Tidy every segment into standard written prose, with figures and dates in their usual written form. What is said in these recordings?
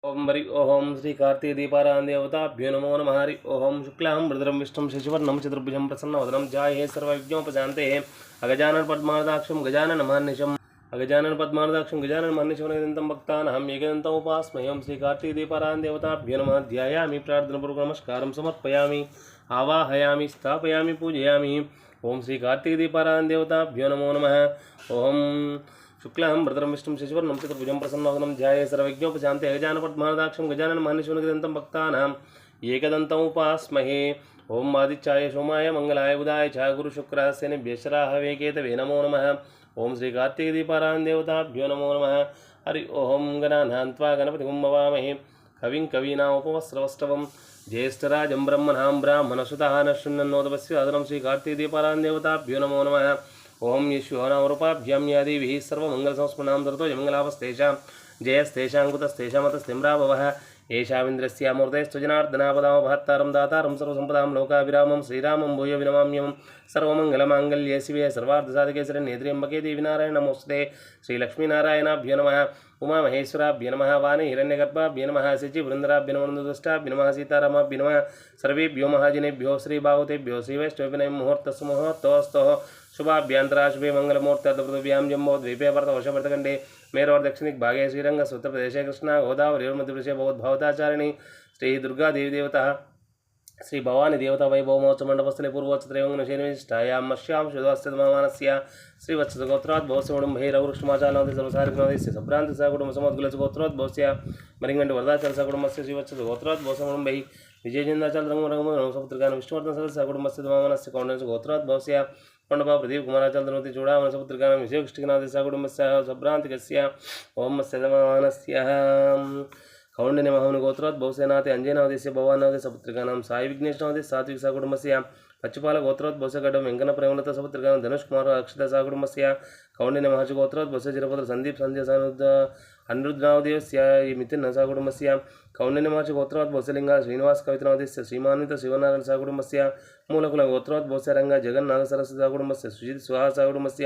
ओम हरि ओम श्री कार्तिक दीपारायण देवताभ्यो नमो नमः। हरि ओम शुक्लां वरदं विष्णुं शशिवर्णं चतुर्भुजं प्रसन्नवदनं ध्याये सर्वविघ्नोपशान्ते। अगजानन पद्मार्गाक्षं गजानन महर्निशम् अगजानन पद्मार्गाक्षं गजानन महर्निशमनदन्तं भक्तानां एकदन्तम् उपास्महे। ओम श्री कार्तिक दीपारायण देवताभ्यो नमः। ध्यायामि प्रार्थनापूर्वकं नमस्कारं समर्पयामि आवाहयामि स्थापयामि पूजयामि। ओम श्री कार्तिक दीपारायण देवताभ्यो नमो नमः। ओम शुक्लां वरदं विष्णुं शशिवर्णं चतुर्भुजं प्रसन्नवदनं ध्याये सर्वविघ्नोपशान्ते। गजाननपद्मार्गाक्षं गजानन महर्निशमनदन्तं भक्तानां एकदन्तम् उपास्महे। ओम आदित्याय सोमाय मंगलाय बुधाय च गुरुशुक्रः शनिभ्यश्चराहवे केतवे नमो नमः। ओम श्री कार्तिक दीपारायण देवताभ्यो नमो नमः। हरि ओम गणानां त्वा गणपतिं भवामहे कविं कवीनामुपमस्रवस्तवं ज्येष्ठराजं ब्रह्मणां ब्राह्मणसुतः न शृण्वन्नोदपस्य आदनं श्री कार्तिक दीपारायण देवताभ्यो नमो नमः। ओम यशोनामरूपाभ्यां या देवी सर्वमङ्गलसंस्मरणां दर्तो यमङ्गलापस्तेषां जयस्तेषां कुतस्तेषामतस्तिम्राभवः येषामिन्द्रस्यामूर्तैस्तु जनार्दनापदामभहत्तारं दातारं सर्वसम्पदां लोकाभिरामं श्रीरामं भूयो विनमाम्यहं सर्वमङ्गलमाङ्गल्ये शिवे सर्वार्थसाधके शरण्ये देवी नारायण नमोस्तुते। श्रीलक्ष्मीनारायणाभ्यो नमः। उमामहेश्वराभ्यो नमः। वाणीहिरण्यगर्भाभ्यो नमः। शचीवृन्दराभ्यो नमः। नन्दुष्टाभ्यो नमः। सीतारामाभ्यो नमः। सर्वेभ्यो महाजनेभ्यो श्रीबाहुतेभ्यो श्रीवैष्णवेभ्यो मुहूर्तस्य मुहूर्तोऽस्तु शुभाभ्यंतरा शुभे मंगलमूर्त्यां जम्बो द्वीपे वर्तवर्षवर्तखंडे मेरोर दक्षिणिक भागे श्रीरंग उत्तर प्रदेशे कृष्णा गोदावरी मध्यप्रदेशे भवताचारिणी श्री दुर्गा देवी देवता श्री भवानी देवता वैभव महोत्सव मंडपस्थले पूर्वोच्चत्रयोगनिष्ठायां मश्यां शुद्धस्थितमानस्य श्रीवत्सगोत्रोद्भवस्य सर्वसारिकस्य सभ्रांत कुटुंब समद्गुलसगोत्रोद्भवस्य मरिंगंड वरदाचल सकुटुंबस्य श्रीवत्सगोत्रोद्भवसमुंबई विजयचंद्राचल रंगमरंगसपुत्रगान विष्णुवर्धन सदस्य कुटुंबस्य मानस्य कौंडन्यसगोत्रोद्भवस्य पंडबा प्रदीप कुमाराचंद्रमूर्ति चूड़ामण सपुत्रगान विजयकृष्णनाथस्य कुटुंबस्य सभ्रांतिकस्य ओमस्य दमानस्य कौंडिन्य महामुनि गोत्रोद्भवसेनाथे अंजनावदेस्य भवानावदेश सपुत्रगानां साई विघ्नेशनावदेश सात्विक सकुटुंबस्य पच्चपाल गोत्रोद्भवस्य गडम वेंकन प्रेमलता सपुत्रगानां धनुष कुमार अक्षता सकुटुंबस्य कौंडिन्य महर्षि गोत्रोद्भवस्य चिरपुत्र संदीप संजय सानुद्ध अनिरुद्धनावदेवस्य मिथिन सकुटुंबस्य कौंडिन्य महर्षि गोत्रोद्भवस्य लिंगा श्रीनिवास कवितनावदेस्य श्रीमान्वित शिवनारायण सकुटुंबस्य मूलकुल गोत्रोद्भवस्य रंग जगन्नाथ सरस्वती सकुटुंबस्य सुजित सुहा सकुटुंबस्य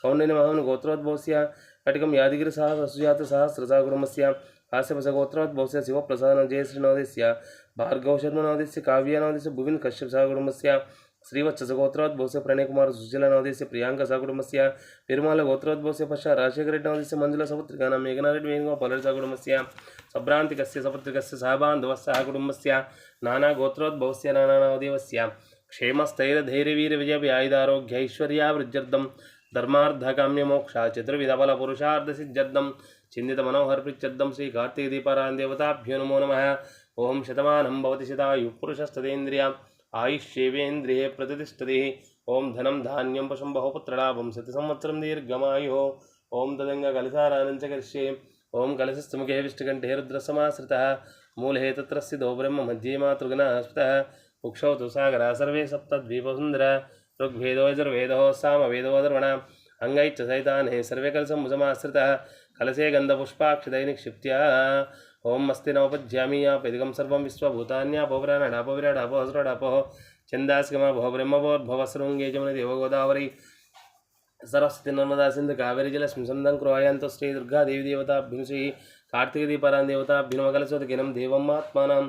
कौंडिन्य महामुनि गोत्रोद्भवस्य कटिकम यादगिरि सह सुजात सहस्र सकुटुंबस्य काश्यप गोत्रोद्भवस्य शिवप्रसाद जयश्रीनवदेस्य भार्गव शर्मनवदेस्य काव्यनवदेस्य भुविन कश्यप सकुटुंबस्य श्रीवत्स गोत्रोद्भवस्य प्रणयकुमार सुशीलनवदेस्य प्रियांका सकुटुंबस्य पेरुमाल गोत्रोद्भवस्य पश्चात् राजशेखर रेड्डी नवदेस्य मंजुला सपुत्रिकानां मेघनारेड्डी वेणुगोपाल सकुटुंबस्य सभ्रांतिकस्य सपुत्रिकस्य सहबान्धवस्य सकुटुंबस्य नाना गोत्रोद्भवस्य नानानवदेवस्य क्षेमस्थैर्यधैर्यवीर्यविजयायुधारोग्यैश्वर्यावृद्ध्यर्थं धर्मार्थकाम्यमोक्षा चतुर्विधफलपुरुषार्थसिद्ध्यर्थं चिन्तितमनोहरप्रीत्यर्थं श्री कार्तिक दीपारायण देवताभ्यो नमो नमः। ओम शतमानं भवति शतायुः पुरुषस्तदेन्द्रिय आयुष्येवेन्द्रिये प्रतिष्ठते। ओम धनं धान्यं पशुं बहुपुत्रलाभं शतसंवत्सरं दीर्घमायुः। ओम तदङ्गकलसारानं च करिष्ये। ओम कलशस्थमुखे विष्णुकण्ठे रुद्रसमाश्रितः मूले तत्र स्थितो ब्रह्म मध्ये मातृगणः स्थितः कुक्षौ तु सागरः सर्वे सप्तद्वीपसुन्दरा ऋग्वेदो यजुर्वेदो सामवेदो अथर्वणः अंगैश्च सहितानि सर्वे कलशं समाश्रितः कलशे गन्धपुष्पाक्षतैः निक्षिप्त्या ओम अस्ति नवपज्यामि यापैदिकं सर्वं विश्वभूतान्यापो विराडापो हस्रडापो छन्दास्कमापो ब्रह्मभोर्भवः शृङ्गे जमुने देवगोदावरी सरस्वती नर्मदा सिंधु कावेरी जलस्मिन् सन्निधिं कुर्वन्तु श्री दुर्गा देवी देवताभ्यो श्री कार्तिक दीपारायण देवताभ्यो नमः। कलशोदकेनं देवम् आत्मानां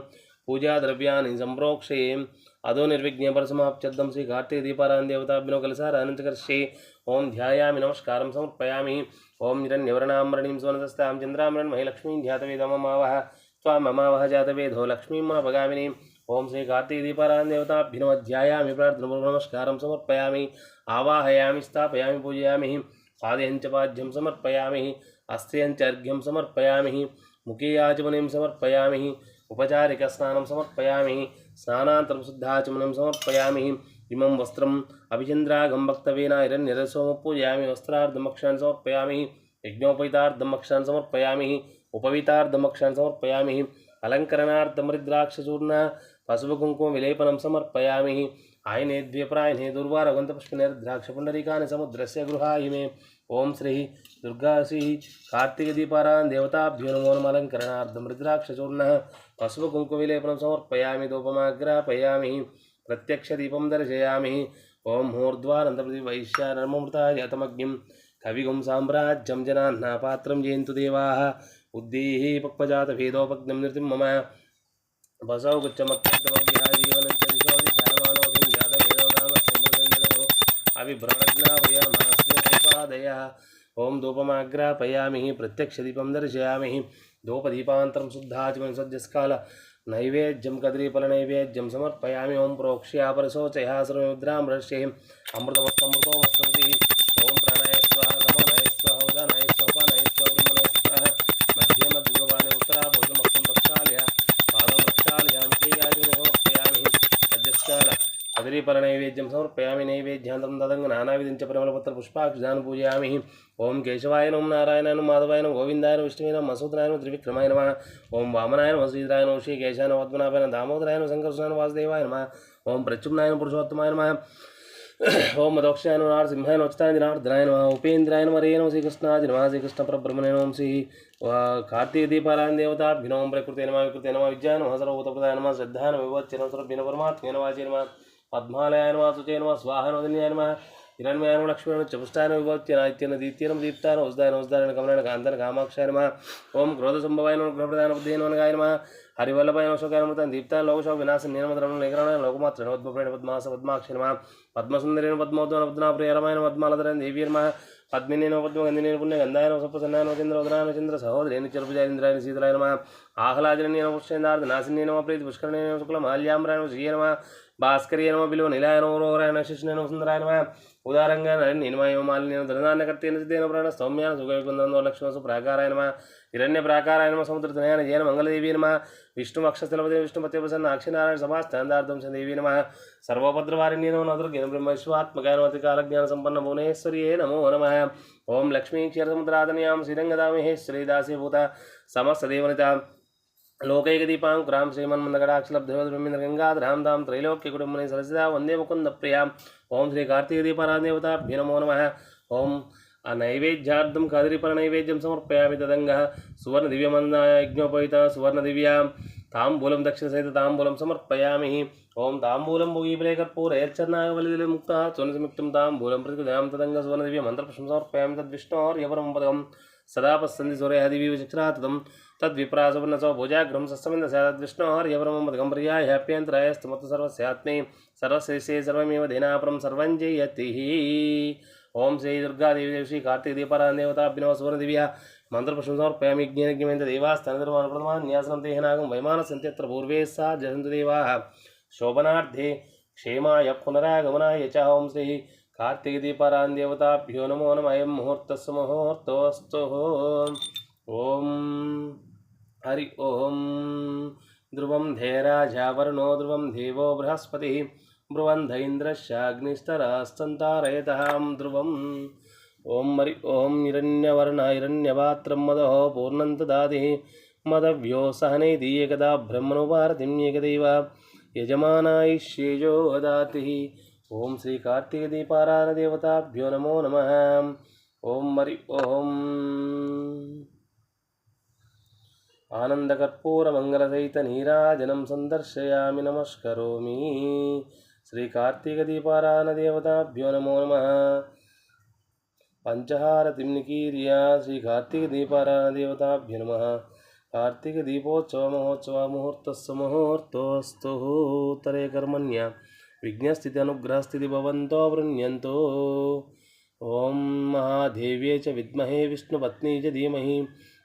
पूजा द्रव्याणि सम्प्रोक्षये अदो निर्विघ्नं परसमाप्त्यर्थं श्री कार्तिक दीपारायण देवताभ्यो कलशाराधनं च करिष्ये। ओम ध्यायामि नमस्कारं समर्पयामि। ओम निरन्यवर्णामरणीं सुवर्णदस्तां चन्द्रामृण्मयी लक्ष्मीं ध्यातवेदममावह त्वाममावह जातवेदो लक्ष्मीं मनोपगामिनीं। ओम श्री कार्तिक दीपारायण देवताभ्यो नमः। ध्यायामि प्रार्थनापूर्वकं नमस्कारं समर्पयामि आवाहयामि स्थापयामि पूजयामि पादयञ्च पाद्यं समर्पयामि हस्तयञ्च अर्घ्यं समर्पयामि मुखे आचमनीं समर्पयामि उपचारिकस्नानं समर्पयामि स्नानान्तरं शुद्धाचमनं समर्पयामि इमं वस्त्रम् अभिचन्द्रागं भक्तवेन हिरण्यरसोम पूजयामि वस्त्रार्धमक्षान् समर्पयामि यज्ञोपवीतार्धमक्षान् समर्पयामि उपवीतार्धमक्षान् समर्पयामि अलङ्करणार्थमृद्राक्षचूर्ण पशुकुङ्कुमविलेपनं समर्पयामि आयने द्व्यप्रायणे दुर्वारगन्तपुष्पिनिर्द्राक्षपुण्डरीकानि समुद्रस्य गृहाहि मे। ओम श्री दुर्गा श्री कार्तिक दीपारायण देवताभ्यो नमो नमः। अलङ्करणार्थमृद्राक्षचूर्णः पशुकुङ्कुमविलेपनं समर्पयामि धूपमाग्रापयामि प्रत्यक्षदीपं दर्शयामि। ओम मूर्ध्वानन्दप्रतिवैश्यानर्ममृताय तमग्निं कविगुं साम्राज्यं जनान्ना पात्रं जयन्तु देवाः बुद्धिः पक्वजातभेदोपज्ञं नृतिं मम बसौ गुच्छमक्यन्तमव्याजीवनं च दिशो दिशामानोऽसिं जातभेदोगामस्यम्बुधन्दो अभिभ्रणज्ञापयामास्य कृपादया ओं धूपमाग्रापयामि प्रत्यक्षदीपं दर्शयामि धूपदीपान्तरं शुद्धाचमन सद्यस्काल नैवेद्यं कदलीफलनैवेद्यं समर्पयामि ओं प्रोक्ष्यापरशोचयः सर्वमुद्रां रश्ये अमृतमस्तमृतोमस्तुतिः ओं प्राणाय स्वाहा समानाय स्वाहा उदानाय स्वाहा उपानाय स्वाहा ब्रह्मणे स्वाहा मध्ये मध्यगोपाने उत्तराभोजमक्षं प्रक्षाल्य पादं प्रक्षाल्यामि क्रियाजं समर्पयामि सद्यस्काल कदलीफलनैवेद्यं समर्पयामि नैवेद्यान्तं तदङ्ग नानाविधं च परिमलपत्रपुष्पाक्षदानं पूजयामि ओं केशवाय नमः नारायणाय नमः माधवाय नमः गोविन्दाय नमः विष्णुवे नमः मसूत्राय नमः त्रिविक्रमाय नमः ओं वामनाय नमः श्रीधराय नमः श्रीकेशाय नमः पद्मनाभाय नमः दामोदराय नमः शङ्करसूनाय नमः वासुदेवाय नमः ओं प्रच्युम्नाय नमः पुरुषोत्तमाय नमः ओं मदोक्षाय नमः नारसिंहाय नमः उच्चताय जनार्दनाय नमः उपेन्द्राय नमः हरे नमः श्रीकृष्णाय नमः श्रीकृष्णपरब्रह्मणे नमः श्री कार्तिकदीपारायण देवताभ्यो नमः प्रकृते नमः विकृते नमः विद्याय नमः सर्वभूतप्रदाय नमः श्रद्धाय नमः विभवच्चे नमः सर्वभ्यो परमात्मने नमः वाचे नमः पद्मालयाय नमः सुचे नमः स्वाहाय नमः दिन्याय नमः हिरण्मयाय नमः लक्ष्मीय नमः चपुष्टाय नमः विभवच्चे नित्येन दीप्त्येन दीप्ताय नमः उद्दाय नमः उद्दाय कामनाय कान्ताय कामाक्षाय नमः ओं क्रोधसंभवाय नमः ग्रहप्रदाय नमः बुद्धये नमः गाय नमः हरिवल्लभाय नमः शोकाय नमः दीप्ताय लोकशोक विनाशन्ये नमः धर्मं लेखनाय लोकमात्र नमः पद्मप्रेण पद्मास पद्माक्षे नमः पद्मसुन्दरेण पद्मोद्वन पद्मनाभप्रिय रमाय नमः पद्मालधरेण देवी नमः पद्मिनी नमः पद्मगन्धिनी पुण्यगन्धाय नमः सप्रसन्नाय नमः चन्द्रोदराय नमः चन्द्र सहोदरे नित्यर्पुजाय शीतलाय नमः आह्लादिन्ये नमः पुष्पेन्द्रार्धनासिन्ये नमः प्रीतिपुष्करणे नमः शुक्लमाल्याम्बराय नमः श्रिये नमः भास्कर्ये नमः बिल्वनिलाय नमः रोहराय नमः शिष्णे नमः सुन्दराय नमः उदारंगाय नरण्ये मालिन्येन धनधान्यकर्तेन सिद्धेन प्राणः सौम्यान सुखविकुन्दनो लक्ष्मण सुप्राकाराय नमः हिरण्यप्राकाराय नमः समुद्रतनयान जैन मंगलदेवी नमः विष्णुमक्षस्थलपदे विष्णुपते प्रसन्न अक्षिनारायण समास्तान्दार्थं च देवी नमः सर्वभद्रवारिण्ये नमो नदुर्गे ब्रह्मेश्वात्मकाय नमः कालज्ञानसम्पन्न भुवनेश्वर्ये नमो नमः ओं लक्ष्मी क्षीरसमुद्रादन्यां श्रीरङ्गदामेश्वरी दासीभूता समस्तदेवनिता लोकैकदीपाङ्कुरां श्रीमन्मन्दकटाक्षलब्धवद्ब्रह्मेन्द्रगङ्गाधरां दां त्रैलोक्यकुटुम्बने सरसिदा वन्दे मुकुन्दप्रियां ओं श्री कार्तिकदीपाराधनदेवताभ्यो नमो नमः ओं नैवेद्यार्थं कदलीफलनैवेद्यं समर्पयामि तदङ्गः सुवर्णदिव्यमन्दायज्ञोपविता सुवर्णदिव्यां ताम्बूलं दक्षिणसहितताम्बूलं समर्पयामि ओं ताम्बूलं भुगीफले कर्पूरैर्चन्नागवलिमुक्तः चूर्णसंयुक्तं ताम्बूलं प्रतिकृतां तदङ्गः सुवर्णदिव्यमन्त्रपुष्पं समर्पयामि तद्विष्णोर्यपरं पदकं सदा पश्यन्ति सूर्यः दिवीव चक्राततं तद्विप्रासवर्णसो भुजाग्रं सस्समिन्दस्याद्विष्णोर्यपरं पदकं पर्याय ह्याप्यन्तरायस्तमत् सर्वस्यात्मे सर्वश्रेष्ठे सर्वमेव धेनापरं सर्वं जयति ओं श्री दुर्गा देवी श्री कार्तिक दीपारायण देवताभ्यो सुवर्णदिव्या मंत्रपुष्पं समर्पयामि यज्ञेन देवास्थानधर्मानुप्रथमान्यासनं ते नागं वैमानसन्त्यत्र पूर्वे सा जसन्तु देवाः शोभनार्थे क्षेमाय पुनरागमनाय च ओं श्री कार्तिक दीपारायण देवताभ्यो नमो नमः अयं मुहूर्तस्य मुहूर्तोऽस्तु ओं हरि ओं ध्रुवं धेराजावरुणो ध्रुवं देवो बृहस्पतिः ब्रुवन्ध इन्द्रश्चाग्निस्तरास्तन्तारयतः ध्रुवम् ओं हरि ओं हिरण्यवर्ण हिरण्यपात्रं मदः पूर्णं ददाति मदव्यो सहने एकदा ब्रह्मणोपारतिं एकदैव यजमानायिष्येजो ददाति ओं श्री कार्तिकदीपारायण देवताभ्यो नमो नमः ओं हरि ओं आनन्दकर्पूरमङ्गलसहितनीराजनं सन्दर्शयामि नमस्करोमि श्री कार्तिकदीपारायण देवताभ्यो नमो नमः पंचहारतिं निकीर्य श्री कार्तिकदीपारायण देवताभ्यो नमः कार्तिकदीपोत्सव महोत्सव मुहूर्तस्य मुहूर्तोऽस्तु उत्तरे कर्मण्य विघ्नस्थिति अनुग्रहस्थिति भवन्तो वृण्यन्तो ओं महादेव्यै च विद्महे विष्णुपत्नी च धीमहि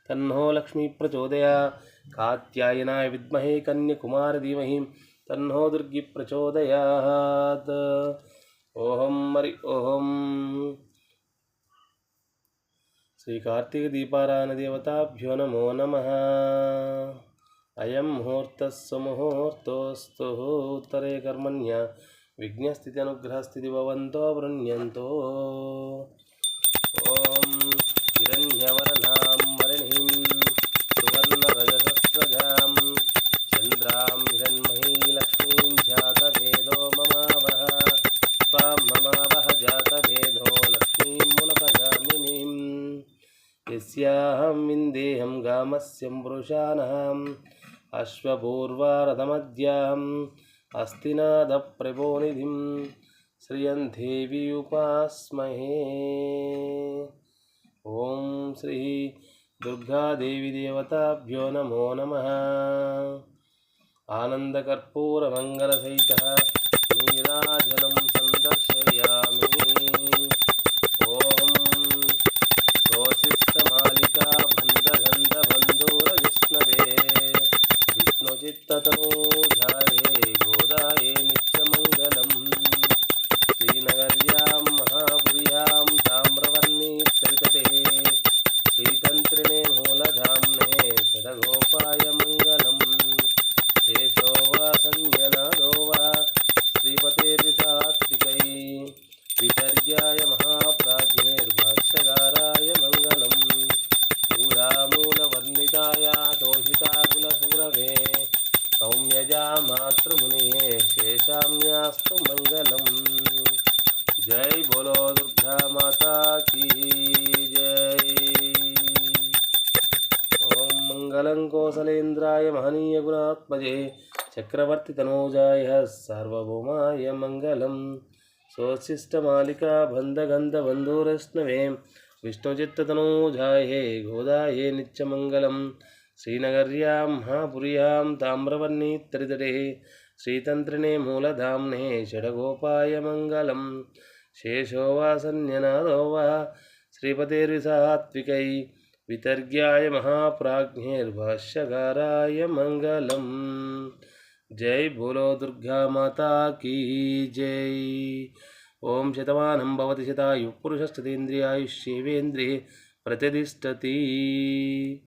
तन्नो लक्ष्मी प्रचोदयात् कात्यायनाय विद्महे कन्याकुमारी धीमहि तन्नो दुर्गी प्रचोदयात् ओं हरि ओं श्री कार्तिकदीपारायण देवताभ्यो नमो नमः अयं मुहूर्तस्य मुहूर्तोऽस्तु उत्तरे कर्मण्य विघ्नस्थिति अनुग्रहस्थिति भवन्तो वृण्यन्तो ओं हिरण्यवर्णां वरिणीं सुवर्णरजसस्रजां चन्द्रां हिरण्मयी लक्ष्मीं जातवेदो ममावह त्वां ममावह जातवेदो लक्ष्मीं मुनपगामिनीं यस्याहं विन्देहं गामस्यं पुरुषानहम् अश्वपूर्वारथमद्याम् अस्तिनादप्रभोनिधिं श्रियं देवी उपास्महे ओं श्री दुर्गादेवी देवताभ्यो नमो नमः। आनन्दकर्पूरमङ्गलसहितः नीराजनं सन्दर्शयामि। ॐ सोऽसिस्तमालिका बन्धगन्धबन्धुरविष्णवे विष्णुचित्ततनूजाये गोदाये नित्यमङ्गलम्। श्रीनगर्यां महापुर्यां ताम्रवर्णीतटे श्रीतन्त्रिणे मूलधाम्ने शतगोपाय मङ्गलम्। देशो वा संज्ञनादो वा श्रीपतेर्विसात्विकै वितर्याय महाप्राज्ञैर्भाष्यकाराय मङ्गलम्। मूलामूलवर्णिताय तोषिताकुलसूरवे सौम्यजा मातृमुनिये शेषाम्यास्तु मङ्गलम्। जय बोलो दुर्गा माता की जय। ओम मंगलं कौसलेन्द्राय महनीय गुणात्मजे चक्रवर्ती तनूजाय सार्वभौमाय मंगलम्। सोऽशिष्टमालिका बन्धगन्धबन्धुरश्नवे विष्णुचित्ततनूजाये गोदाये नित्यमङ्गलम्। श्रीनगर्यां महापुर्यां ताम्रवर्णीतटे श्रीतन्त्रिणे मूलधाम्ने षडगोपाय मङ्गलम्। शेषो वा संज्ञनादो वा श्रीपतेर्विसात्विकै वितर्ग्याय महाप्राज्ञैर्भाष्यकाराय मङ्गलम्। जय बोलो दुर्गा माता की जय। ओम शतमानं भवति शतायुः पुरुषस्तेन्द्रियायुष्येवेन्द्रिये प्रतिष्ठति।